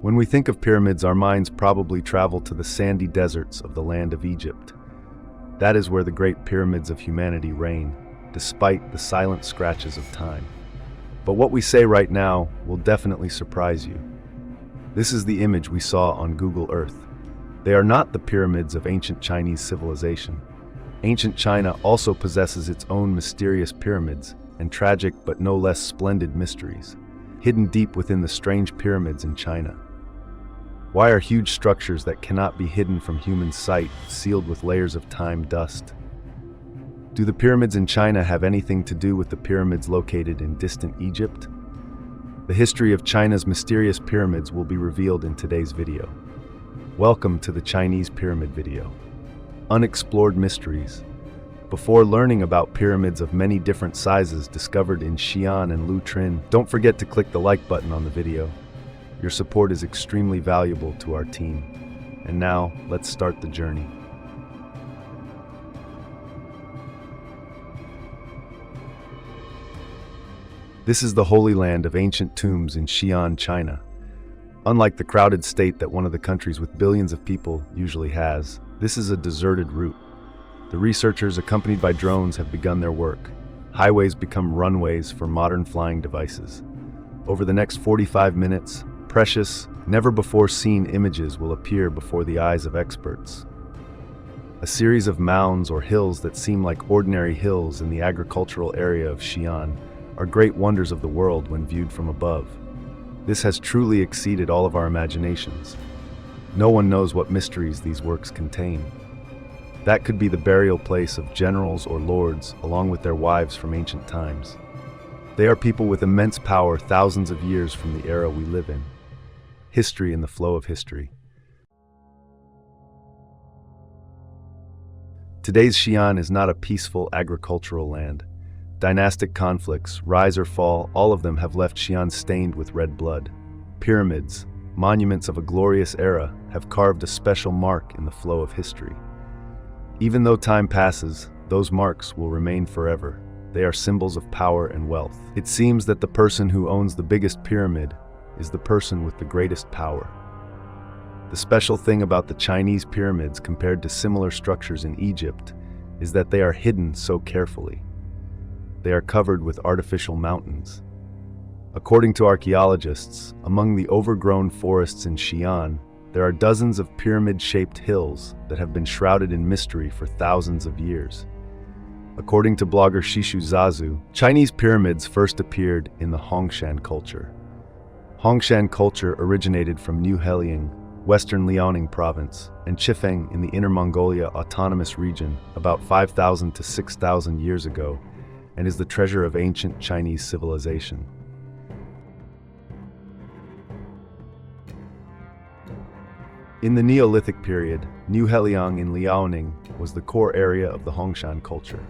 When we think of pyramids, our minds probably travel to the sandy deserts of the land of Egypt. That is where the great pyramids of humanity reign, despite the silent scratches of time. But what we say right now will definitely surprise you. This is the image we saw on Google Earth. They are not the pyramids of ancient Chinese civilization. Ancient China also possesses its own mysterious pyramids and tragic but no less splendid mysteries, hidden deep within the strange pyramids in China. Why are huge structures that cannot be hidden from human sight sealed with layers of time dust? Do the pyramids in China have anything to do with the pyramids located in distant Egypt? The history of China's mysterious pyramids will be revealed in today's video. Welcome to the Chinese Pyramid video. Unexplored mysteries. Before learning about pyramids of many different sizes discovered in Xi'an and Lutrin, don't forget to click the like button on the video. Your support is extremely valuable to our team. And now, let's start the journey. This is the Holy Land of ancient tombs in Xi'an, China. Unlike the crowded state that one of the countries with billions of people usually has, this is a deserted route. The researchers, accompanied by drones, have begun their work. Highways become runways for modern flying devices. Over the next 45 minutes, precious, never-before-seen images will appear before the eyes of experts. A series of mounds or hills that seem like ordinary hills in the agricultural area of Xi'an are great wonders of the world when viewed from above. This has truly exceeded all of our imaginations. No one knows what mysteries these works contain. That could be the burial place of generals or lords, along with their wives from ancient times. They are people with immense power thousands of years from the era we live in. History in the flow of history. Today's Xi'an is not a peaceful agricultural land. Dynastic conflicts, rise or fall, all of them have left Xi'an stained with red blood. Pyramids, monuments of a glorious era, have carved a special mark in the flow of history. Even though time passes, those marks will remain forever. They are symbols of power and wealth. It seems that the person who owns the biggest pyramid is the person with the greatest power. The special thing about the Chinese pyramids compared to similar structures in Egypt is that they are hidden so carefully. They are covered with artificial mountains. According to archaeologists, among the overgrown forests in Xi'an, there are dozens of pyramid-shaped hills that have been shrouded in mystery for thousands of years. According to blogger Shishu Zazu, Chinese pyramids first appeared in the Hongshan culture. Hongshan culture originated from New Heliang, Western Liaoning province, and Chifeng in the Inner Mongolia Autonomous Region about 5,000 to 6,000 years ago, and is the treasure of ancient Chinese civilization. In the Neolithic period, New Heliang in Liaoning was the core area of the Hongshan culture.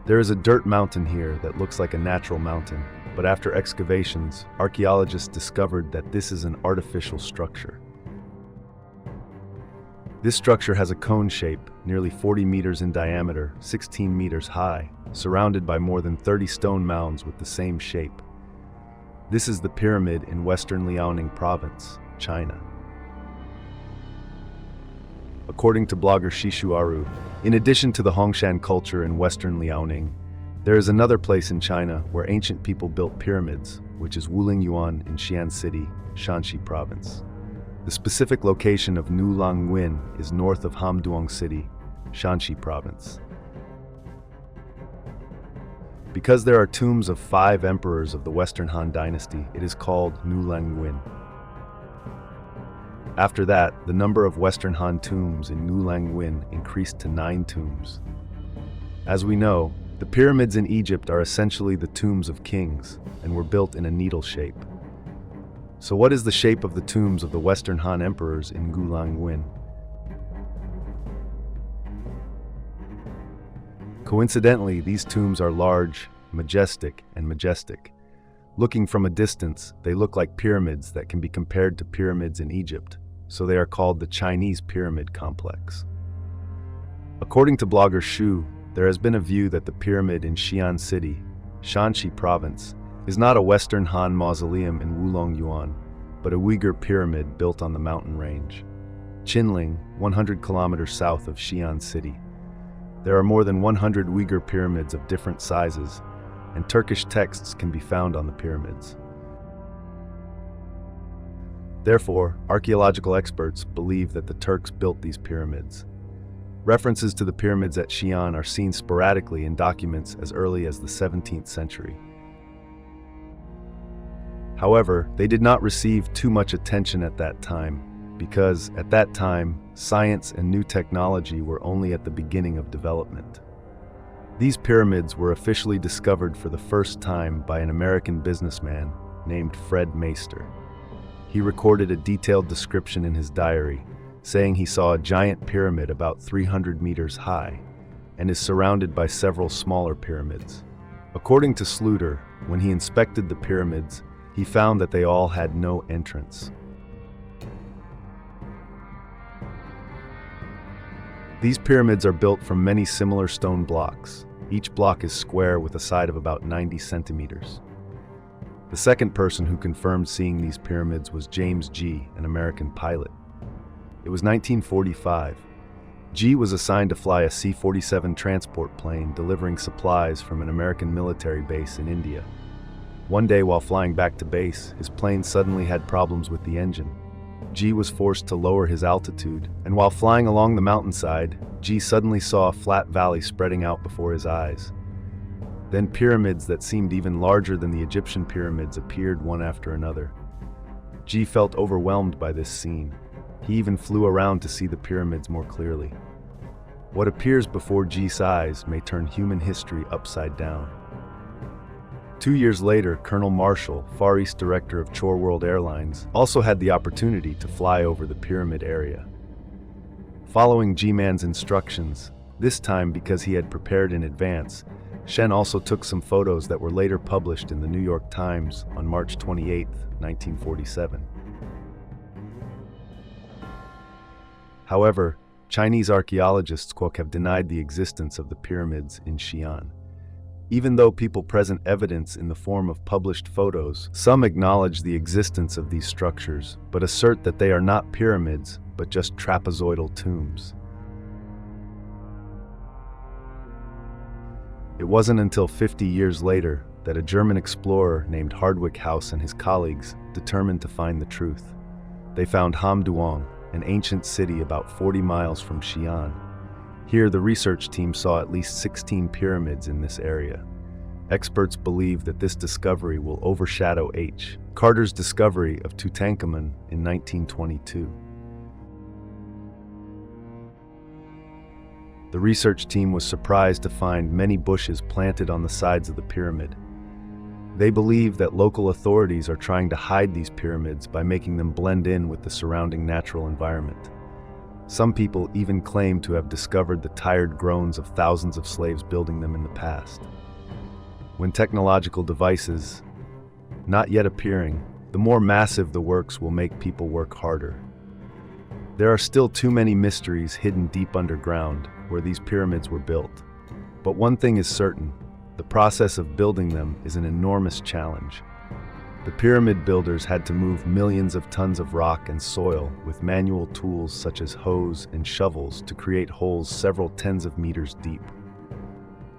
There is a dirt mountain here that looks like a natural mountain, but after excavations, archaeologists discovered that this is an artificial structure. This structure has a cone shape, nearly 40 meters in diameter, 16 meters high, surrounded by more than 30 stone mounds with the same shape. This is the pyramid in Western Liaoning province, China. According to blogger Shishu Aru, in addition to the Hongshan culture in Western Liaoning, there is another place in China where ancient people built pyramids, which is Wulingyuan in Xi'an City, Shanxi province. The specific location of Nulangwin is north of Hamduang City, Shanxi province. Because there are tombs of 5 emperors of the Western Han dynasty, it is called Nulangwin. After that, the number of Western Han tombs in Nulangwin increased to 9 tombs. As we know, the pyramids in Egypt are essentially the tombs of kings and were built in a needle shape. So what is the shape of the tombs of the Western Han emperors in Nulangwin? Coincidentally, these tombs are large, majestic, and majestic. Looking from a distance, they look like pyramids that can be compared to pyramids in Egypt, so they are called the Chinese Pyramid Complex. According to blogger Shu, there has been a view that the pyramid in Xi'an City, Shanxi province, is not a Western Han mausoleum in Wulingyuan, but a Uyghur pyramid built on the mountain range. Qinling, 100 kilometers south of Xi'an city. There are more than 100 Uyghur pyramids of different sizes, and Turkish texts can be found on the pyramids. Therefore, archaeological experts believe that the Turks built these pyramids. References to the pyramids at Xi'an are seen sporadically in documents as early as the 17th century. However, they did not receive too much attention at that time, because, at that time, science and new technology were only at the beginning of development. These pyramids were officially discovered for the first time by an American businessman named Fred Meister. He recorded a detailed description in his diary, saying he saw a giant pyramid about 300 meters high and is surrounded by several smaller pyramids. According to Sluter, when he inspected the pyramids, he found that they all had no entrance. These pyramids are built from many similar stone blocks. Each block is square with a side of about 90 centimeters. The second person who confirmed seeing these pyramids was James G., an American pilot. It was 1945. G was assigned to fly a C-47 transport plane delivering supplies from an American military base in India. One day while flying back to base, his plane suddenly had problems with the engine. G was forced to lower his altitude, and while flying along the mountainside, G suddenly saw a flat valley spreading out before his eyes. Then pyramids that seemed even larger than the Egyptian pyramids appeared one after another. G felt overwhelmed by this scene. He even flew around to see the pyramids more clearly. What appears before G's eyes may turn human history upside down. 2 years later, Colonel Marshall, Far East Director of Chore World Airlines, also had the opportunity to fly over the pyramid area. Following G-Man's instructions, this time because he had prepared in advance, Shen also took some photos that were later published in the New York Times on March 28, 1947. However, Chinese archaeologists have denied the existence of the pyramids in Xi'an. Even though people present evidence in the form of published photos, some acknowledge the existence of these structures, but assert that they are not pyramids, but just trapezoidal tombs. It wasn't until 50 years later that a German explorer named Hardwick House and his colleagues determined to find the truth. They found Hamduong, an ancient city about 40 miles from Xi'an. Here, the research team saw at least 16 pyramids in this area. Experts believe that this discovery will overshadow H. Carter's discovery of Tutankhamun in 1922. The research team was surprised to find many bushes planted on the sides of the pyramid. They believe that local authorities are trying to hide these pyramids by making them blend in with the surrounding natural environment. Some people even claim to have discovered the tired groans of thousands of slaves building them in the past. When technological devices, not yet appearing, the more massive the works will make people work harder. There are still too many mysteries hidden deep underground where these pyramids were built. But one thing is certain, the process of building them is an enormous challenge. The pyramid builders had to move millions of tons of rock and soil with manual tools such as hoes and shovels to create holes several tens of meters deep.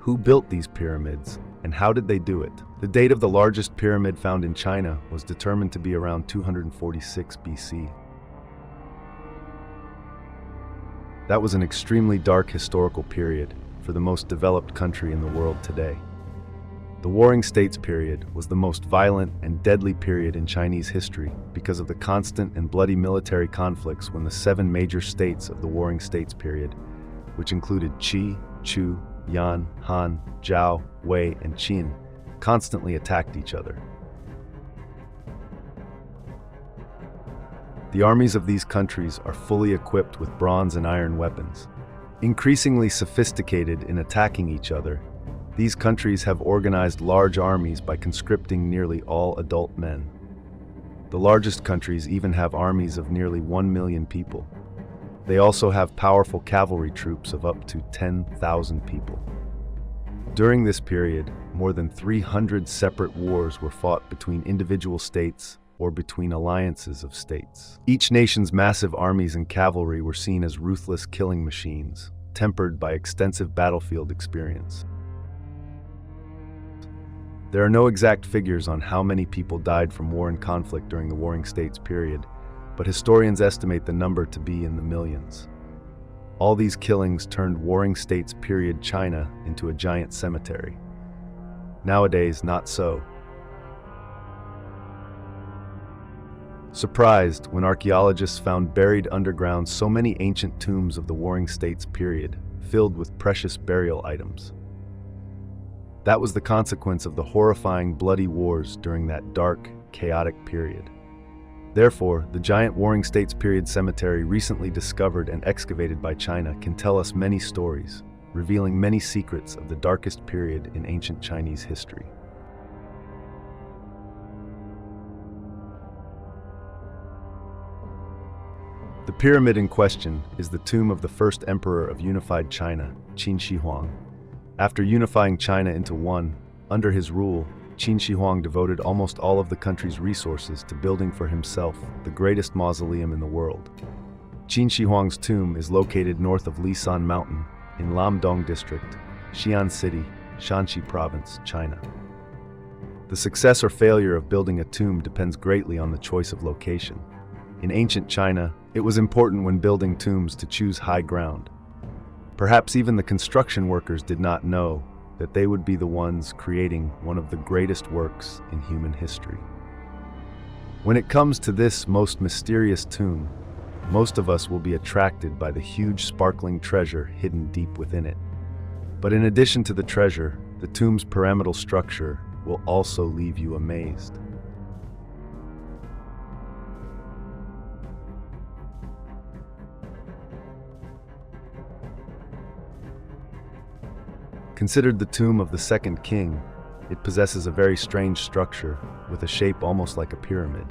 Who built these pyramids, and how did they do it? The date of the largest pyramid found in China was determined to be around 246 BC. That was an extremely dark historical period for the most developed country in the world today. The Warring States period was the most violent and deadly period in Chinese history because of the constant and bloody military conflicts when the 7 major states of the Warring States period, which included Qi, Chu, Yan, Han, Zhao, Wei, and Qin, constantly attacked each other. The armies of these countries are fully equipped with bronze and iron weapons. Increasingly sophisticated in attacking each other, these countries have organized large armies by conscripting nearly all adult men. The largest countries even have armies of nearly 1 million people. They also have powerful cavalry troops of up to 10,000 people. During this period, more than 300 separate wars were fought between individual states, or between alliances of states. Each nation's massive armies and cavalry were seen as ruthless killing machines, tempered by extensive battlefield experience. There are no exact figures on how many people died from war and conflict during the Warring States period, but historians estimate the number to be in the millions. All these killings turned Warring States period China into a giant cemetery. Nowadays, not so. Surprised when archaeologists found buried underground so many ancient tombs of the Warring States period, filled with precious burial items. That was the consequence of the horrifying bloody wars during that dark, chaotic period. Therefore, the giant Warring States period cemetery recently discovered and excavated by China can tell us many stories, revealing many secrets of the darkest period in ancient Chinese history. The pyramid in question is the tomb of the first emperor of unified China, Qin Shi Huang. After unifying China into one, under his rule, Qin Shi Huang devoted almost all of the country's resources to building for himself the greatest mausoleum in the world. Qin Shi Huang's tomb is located north of Lisan Mountain in Lamdong District, Xi'an City, Shanxi Province, China. The success or failure of building a tomb depends greatly on the choice of location. In ancient China, it was important when building tombs to choose high ground. Perhaps even the construction workers did not know that they would be the ones creating one of the greatest works in human history. When it comes to this most mysterious tomb, most of us will be attracted by the huge sparkling treasure hidden deep within it. But in addition to the treasure, the tomb's pyramidal structure will also leave you amazed. Considered the tomb of the second king, it possesses a very strange structure with a shape almost like a pyramid.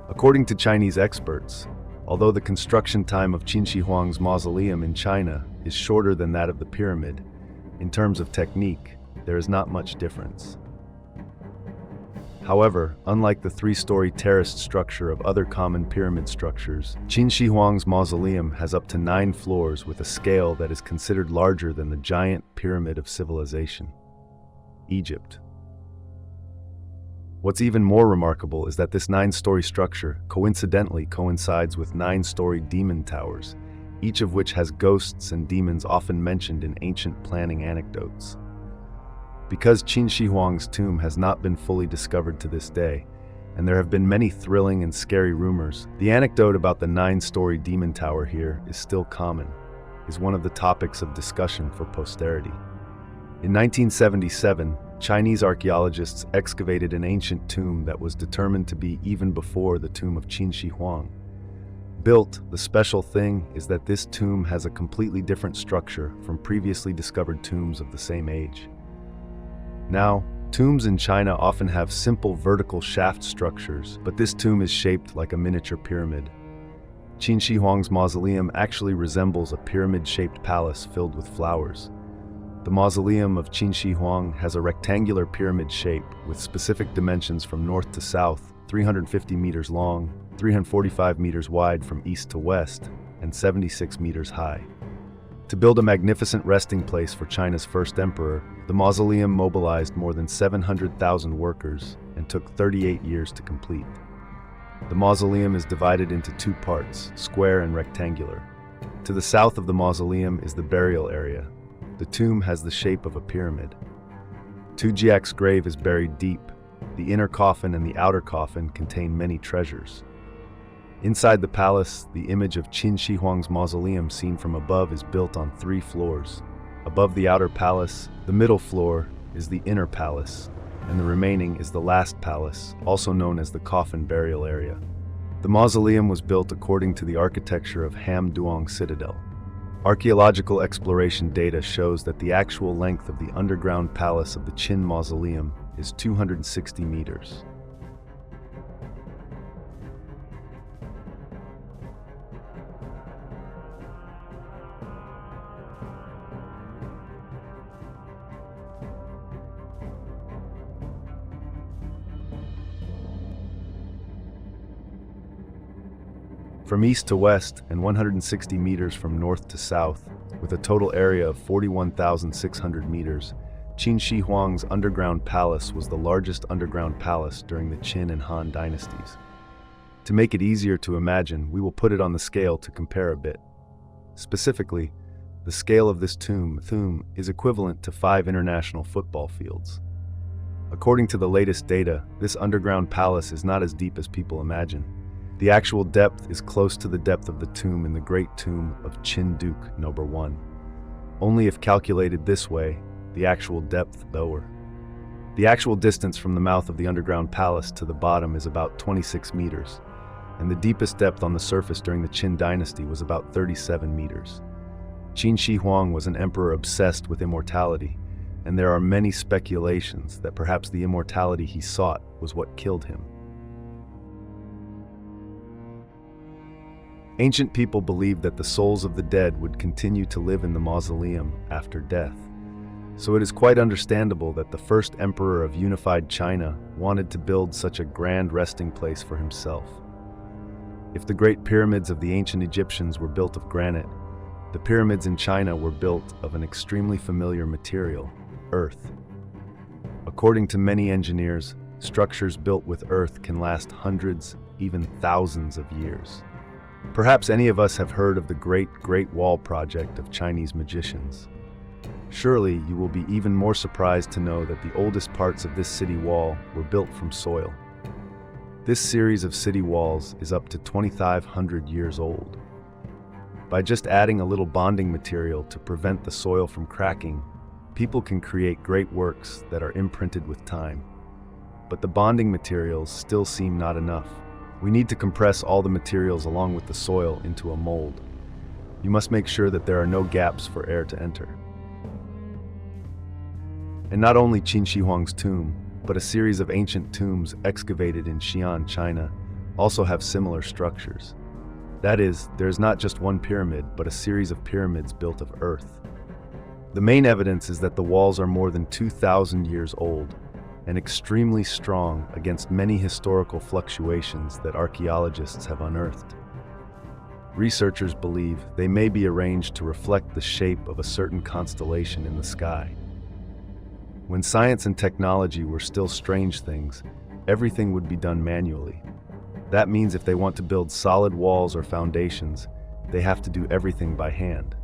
According to Chinese experts, although the construction time of Qin Shi Huang's mausoleum in China is shorter than that of the pyramid, in terms of technique, there is not much difference. However, unlike the three-story terraced structure of other common pyramid structures, Qin Shi Huang's mausoleum has up to 9 floors with a scale that is considered larger than the giant pyramid of civilization, Egypt. What's even more remarkable is that this 9-story structure coincidentally coincides with 9-story demon towers, each of which has ghosts and demons often mentioned in ancient planning anecdotes. Because Qin Shi Huang's tomb has not been fully discovered to this day, and there have been many thrilling and scary rumors, the anecdote about the 9-story demon tower here is still common, is one of the topics of discussion for posterity. In 1977, Chinese archaeologists excavated an ancient tomb that was determined to be even before the tomb of Qin Shi Huang. Built, the special thing is that this tomb has a completely different structure from previously discovered tombs of the same age. Now, tombs in China often have simple vertical shaft structures, but this tomb is shaped like a miniature pyramid. Qin Shi Huang's mausoleum actually resembles a pyramid-shaped palace filled with flowers. The mausoleum of Qin Shi Huang has a rectangular pyramid shape with specific dimensions from north to south, 350 meters long, 345 meters wide from east to west, and 76 meters high. To build a magnificent resting place for China's first emperor, the mausoleum mobilized more than 700,000 workers and took 38 years to complete. The mausoleum is divided into 2 parts, square and rectangular. To the south of the mausoleum is the burial area. The tomb has the shape of a pyramid. Tujiak's grave is buried deep. The inner coffin and the outer coffin contain many treasures. Inside the palace, the image of Qin Shi Huang's mausoleum seen from above is built on 3 floors. Above the outer palace, the middle floor is the inner palace, and the remaining is the last palace, also known as the coffin burial area. The mausoleum was built according to the architecture of Ham Duong Citadel. Archaeological exploration data shows that the actual length of the underground palace of the Qin Mausoleum is 260 meters. From east to west and 160 meters from north to south, with a total area of 41,600 meters, Qin Shi Huang's underground palace was the largest underground palace during the Qin and Han dynasties. To make it easier to imagine, we will put it on the scale to compare a bit. Specifically, the scale of this tomb is equivalent to 5 international football fields. According to the latest data, this underground palace is not as deep as people imagine. The actual depth is close to the depth of the tomb in the Great Tomb of Qin Duke No. 1. Only if calculated this way, the actual depth lower. The actual distance from the mouth of the underground palace to the bottom is about 26 meters, and the deepest depth on the surface during the Qin dynasty was about 37 meters. Qin Shi Huang was an emperor obsessed with immortality, and there are many speculations that perhaps the immortality he sought was what killed him. Ancient people believed that the souls of the dead would continue to live in the mausoleum after death. So it is quite understandable that the first emperor of unified China wanted to build such a grand resting place for himself. If the great pyramids of the ancient Egyptians were built of granite, the pyramids in China were built of an extremely familiar material, earth. According to many engineers, structures built with earth can last hundreds, even thousands of years. Perhaps any of us have heard of the Great Wall project of Chinese magicians. Surely you will be even more surprised to know that the oldest parts of this city wall were built from soil. This series of city walls is up to 2,500 years old. By just adding a little bonding material to prevent the soil from cracking, people can create great works that are imprinted with time. But the bonding materials still seem not enough. We need to compress all the materials along with the soil into a mold. You must make sure that there are no gaps for air to enter. And not only Qin Shi Huang's tomb, but a series of ancient tombs excavated in Xi'an, China, also have similar structures. That is, there is not just one pyramid, but a series of pyramids built of earth. The main evidence is that the walls are more than 2,000 years old, and extremely strong against many historical fluctuations that archaeologists have unearthed. Researchers believe they may be arranged to reflect the shape of a certain constellation in the sky. When science and technology were still strange things, everything would be done manually. That means if they want to build solid walls or foundations, they have to do everything by hand.